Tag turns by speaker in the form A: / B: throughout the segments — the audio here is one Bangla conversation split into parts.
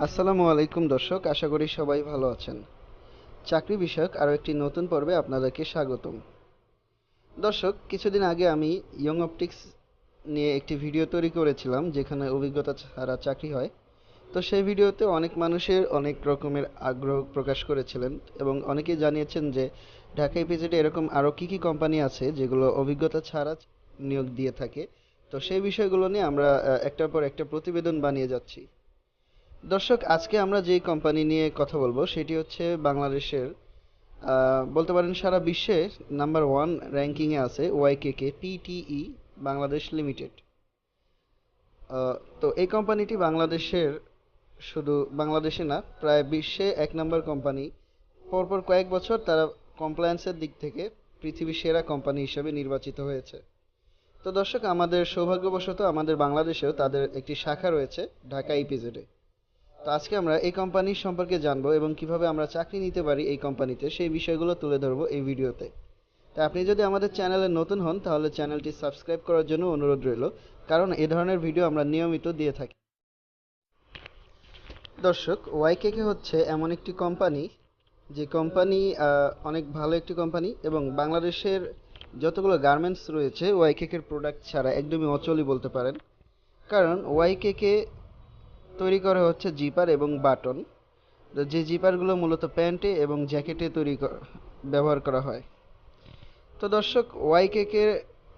A: আসসালামু আলাইকুম দর্শক, আশা করি সবাই ভালো আছেন। চাকরি বিষয়ক আরও একটি নতুন পর্বে আপনাদেরকে স্বাগতম। দর্শক, কিছুদিন আগে আমি ইয়ং অপটিক্স নিয়ে একটি ভিডিও তৈরি করেছিলাম যেখানে অভিজ্ঞতা ছাড়া চাকরি হয়। তো সেই ভিডিওতে অনেক মানুষের অনেক রকমের আগ্রহ প্রকাশ করেছিলেন এবং অনেকেই জানিয়েছেন যে ঢাকা ইপিজেডে এরকম আরও কী কী কোম্পানি আছে যেগুলো অভিজ্ঞতা ছাড়া নিয়োগ দিয়ে থাকে। তো সেই বিষয়গুলো নিয়ে আমরা একটার পর একটা প্রতিবেদন বানিয়ে যাচ্ছি। দর্শক, আজকে আমরা যেই কোম্পানি নিয়ে কথা বলবো সেটি হচ্ছে বাংলাদেশের, বলতে পারেন সারা বিশ্বে নাম্বার ওয়ান র্যাঙ্কিংয়ে আছে ওয়াইকেকে পিটিই বাংলাদেশ লিমিটেড। তো এই কোম্পানিটি বাংলাদেশের, শুধু বাংলাদেশে না, প্রায় বিশ্বে এক নম্বর কোম্পানি। পরপর কয়েক বছর তারা কমপ্লায়েন্সের দিক থেকে পৃথিবীর সেরা কোম্পানি হিসেবে নির্বাচিত হয়েছে। তো দর্শক, আমাদের সৌভাগ্যবশত আমাদের বাংলাদেশেও তাদের একটি শাখা রয়েছে ঢাকা ইপিজেডে। তো আজকে আমরা এই কোম্পানির সম্পর্কে জানবো এবং কিভাবে আমরা চাকরি নিতে পারি এই কোম্পানিতে সেই বিষয়গুলো তুলে ধরবো এই ভিডিওতে। তাই আপনি যদি আমাদের চ্যানেলে নতুন হন তাহলে চ্যানেলটি সাবস্ক্রাইব করার জন্য অনুরোধ রইল, কারণ এ ধরনের ভিডিও আমরা নিয়মিত দিয়ে থাকি। দর্শক, ওয়াইকেকে হচ্ছে এমন একটি কোম্পানি যে কোম্পানি অনেক ভালো একটি কোম্পানি এবং বাংলাদেশের যতগুলো গার্মেন্টস রয়েছে ওয়াইকেকের প্রোডাক্ট ছাড়া একদমই অচলই বলতে পারেন। কারণ ওয়াইকেকে তৈরি করা হচ্ছে জিপার এবং বাটন, যে জিপারগুলো মূলত প্যান্টে এবং জ্যাকেটে ব্যবহার করা হয়। তো দর্শক, ওয়াইকেকে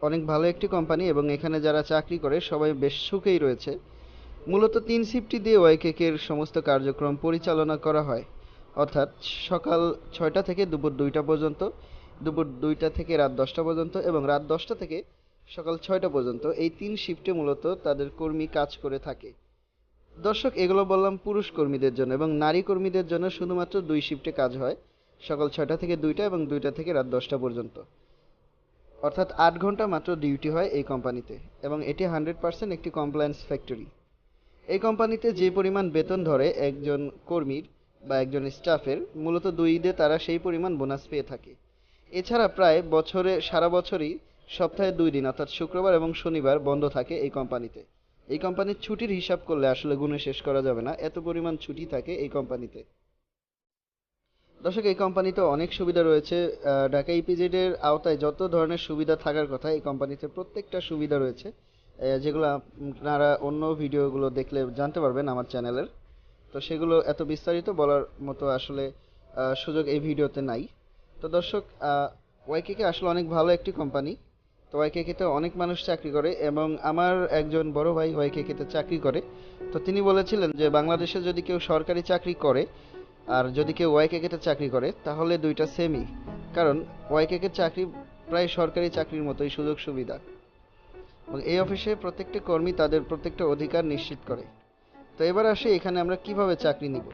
A: অনেক ভালো একটি কোম্পানি এবং এখানে যারা চাকরি করে সবাই বেশ সুখেই রয়েছে। মূলত 3 শিফটই দিয়ে ওয়াইকেকের সমস্ত কার্যক্রম পরিচালনা করা হয়, অর্থাৎ সকাল 6টা থেকে দুপুর 2টা পর্যন্ত, দুপুর 2টা থেকে রাত 10টা পর্যন্ত এবং রাত 10টা থেকে সকাল 6টা পর্যন্ত। এই 3 শিফটে মূলত তাদের কর্মী কাজ করে থাকে। দর্শক, এগুলো বললাম পুরুষ কর্মীদের জন্য, এবং নারী কর্মীদের জন্য শুধুমাত্র 2 শিফটে কাজ হয়, সকাল 6টা থেকে 2টা এবং 2টা থেকে রাত 10টা পর্যন্ত। অর্থাৎ 8 ঘন্টা মাত্র ডিউটি হয় এই কোম্পানিতে, এবং এটি 100% একটি কমপ্লায়েন্স ফ্যাক্টরি। এই কোম্পানিতে যে পরিমাণ বেতন ধরে একজন কর্মীর বা একজন স্টাফের, মূলত 2 ঈদে তারা সেই পরিমাণ বোনাস পেয়ে থাকে। এছাড়া প্রায় বছরে সারা বছরই সপ্তাহে 2 দিন অর্থাৎ শুক্রবার এবং শনিবার বন্ধ থাকে এই কোম্পানিতে। এই কোম্পানির ছুটির হিসাব করলে আসলে গুণে শেষ করা যাবে না, এত পরিমাণ ছুটি থাকে এই কোম্পানিতে। দর্শক, এই কোম্পানিতে অনেক সুবিধা রয়েছে। ঢাকা ইপিজেড এর আওতায় যত ধরনের সুবিধা থাকার কথা এই কোম্পানিতে প্রত্যেকটা সুবিধা রয়েছে, যেগুলো আপনারা অন্য ভিডিওগুলো দেখলে জানতে পারবেন আমার চ্যানেলের। তো সেগুলো এত বিস্তারিত বলার মতো আসলে সুযোগ এই ভিডিওতে নাই। তো দর্শক, ওয়াইকেকে আসলে অনেক ভালো একটি কোম্পানি। তো ওয়াইকেকেতে অনেক মানুষ চাকরি করে এবং আমার একজন বড় ভাই ওয়াইকেকেতে চাকরি করে। তো তিনি বলেছিলেন যে বাংলাদেশে যদি কেউ সরকারি চাকরি করে আর যদি কেউ ওয়াইকেকেতে চাকরি করে তাহলে দুইটা সেমই, কারণ ওয়াইকেকের চাকরি প্রায় সরকারি চাকরির মতোই সুযোগ সুবিধা, এবং এই অফিসে প্রত্যেকটা কর্মী তাদের প্রত্যেকটা অধিকার নিশ্চিত করে। তো এবার আসি এখানে আমরা কিভাবে চাকরি নিব।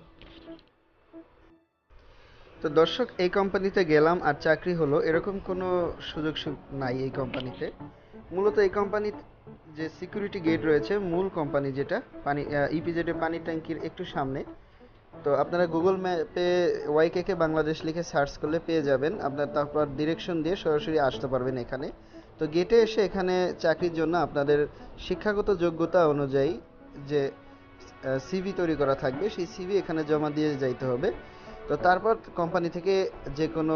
A: তো দর্শক, এই কোম্পানিতে গেলাম আর চাকরি হলো এরকম কোনো সুযোগ নাই এই কোম্পানিতে। মূলত এই কোম্পানি যে সিকিউরিটি গেট রয়েছে, মূল কোম্পানি যেটা পানি ইপিজেড এর পানির ট্যাঙ্কির একটু সামনে। তো আপনারা গুগল ম্যাপে ওয়াইকেকে বাংলাদেশ লিখে সার্চ করলে পেয়ে যাবেন, আপনার তারপর ডিরেকশন দিয়ে সরাসরি আসতে পারবেন এখানে। তো গেটে এসে এখানে চাকরির জন্য আপনাদের শিক্ষাগত যোগ্যতা অনুযায়ী যে সিভি তৈরি করা থাকবে সেই সিভি এখানে জমা দিয়ে যাইতে হবে। তো তারপর কোম্পানি থেকে যে কোনো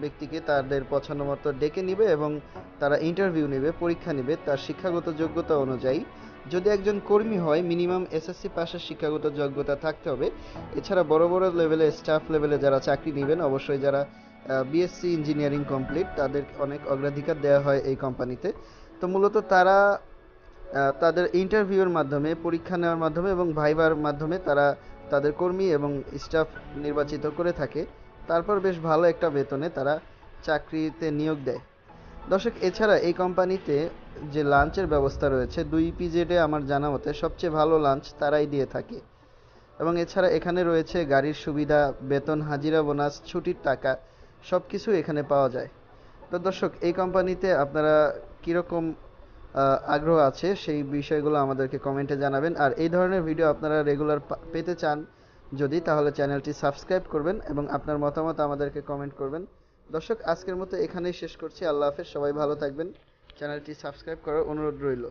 A: ব্যক্তিকে তাদের পছন্দ মতো ডেকে নিবে এবং তারা ইন্টারভিউ নেবে, পরীক্ষা নেবে তার শিক্ষাগত যোগ্যতা অনুযায়ী। যদি একজন কর্মী হয় মিনিমাম এসএসসি পাশের শিক্ষাগত যোগ্যতা থাকতে হবে। এছাড়া বড় বড় লেভেলে স্টাফ লেভেলে যারা চাকরি নেবেন, অবশ্যই যারা বিএসসি ইঞ্জিনিয়ারিং কমপ্লিট তাদের অনেক অগ্রাধিকার দেওয়া হয় এই কোম্পানিতে। তো মূলত তারা তাদের ইন্টারভিউর মাধ্যমে, পরীক্ষা নেওয়ার মাধ্যমে এবং ভাইবার মাধ্যমে তারা তাদের কর্মী এবং স্টাফ নির্বাচিত করে থাকে। তারপর বেশ ভালো একটা বেতনে তারা চাকরিতে নিয়োগ দেয়। দর্শক, এছাড়া এই কোম্পানিতে যে লাঞ্চের ব্যবস্থা রয়েছে, 2 ইপিজেডে আমার জানা মতে সবচেয়ে ভালো লাঞ্চ তারাই দিয়ে থাকে। এবং এছাড়া এখানে রয়েছে গাড়ির সুবিধা, বেতন, হাজিরা বোনাস, ছুটির টাকা, সব কিছু এখানে পাওয়া যায়। তো দর্শক, এই কোম্পানিতে আপনারা কীরকম আগ্রহ আছে সেই বিষয়গুলো আমাদেরকে কমেন্টে জানাবেন। আর এই ধরনের ভিডিও আপনারা রেগুলার পেতে চান যদি, তাহলে চ্যানেলটি সাবস্ক্রাইব করবেন এবং আপনার মতামত আমাদেরকে কমেন্ট করবেন। দর্শক, আজকের মতো এখানেই শেষ করছি। আল্লাহ হাফেজ, সবাই ভালো থাকবেন। চ্যানেলটি সাবস্ক্রাইব করার অনুরোধ রইল।